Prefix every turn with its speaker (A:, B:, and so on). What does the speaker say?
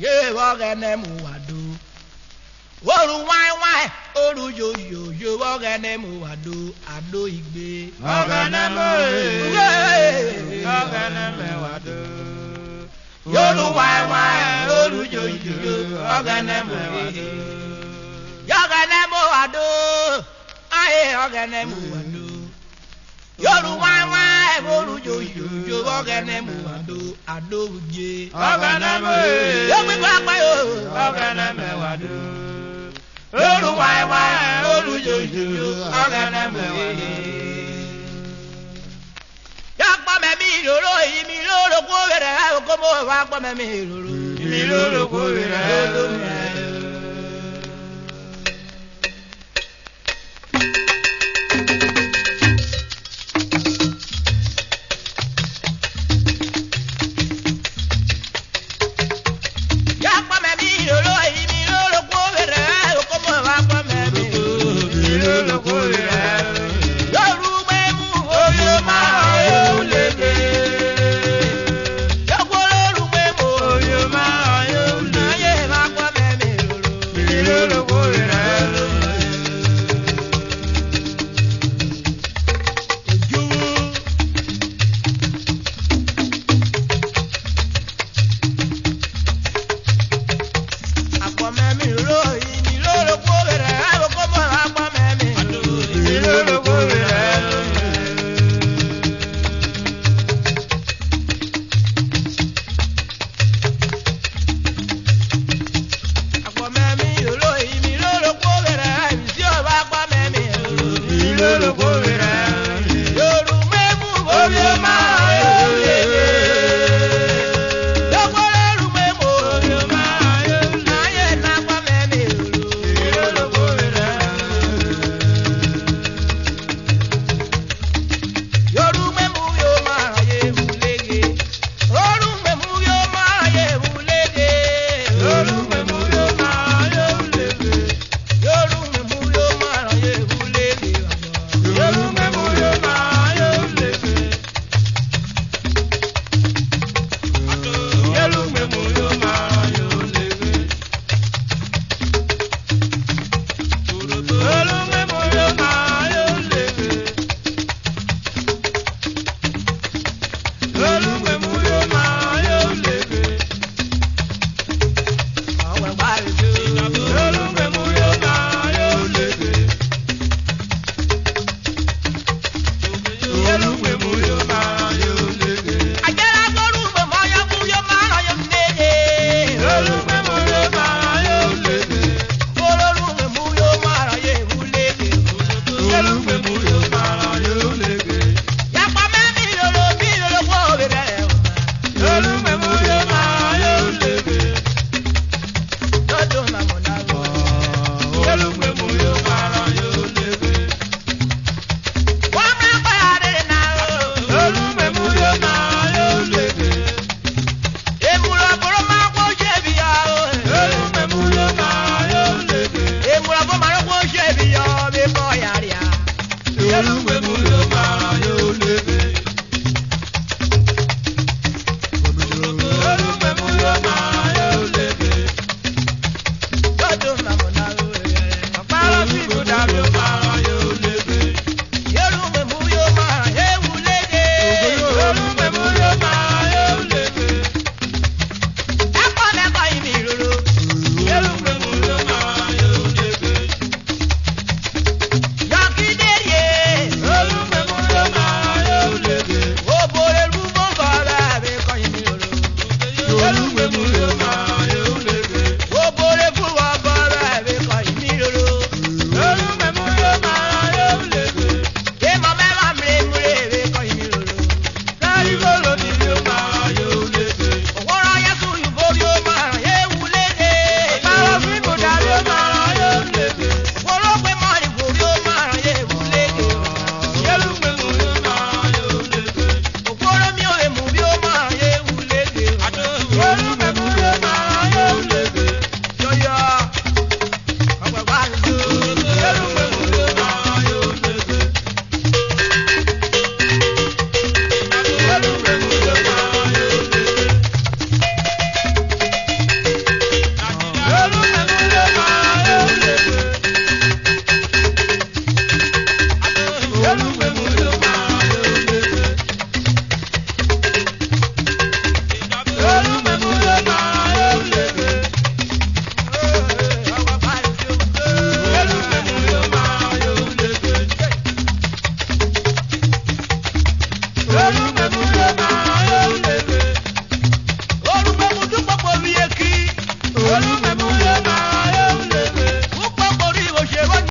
A: ye wogene mu wadu oru wai oru yo wogene mu wadu ado igbe
B: wogene mu wadu
A: yoru wai oru yo wogene mu wadu yogene mu wadu aye wogene mu wadu yoru wai oru yo wogene mu wadu ado uje
B: wogene mu
A: yo gbe pa yo
B: wogene mu wadu
A: yoru wai oru yo wogene mu wadu ya pa me mi loro ko were ko mo wa pa me mi loro
B: ko were mẹ́mú ló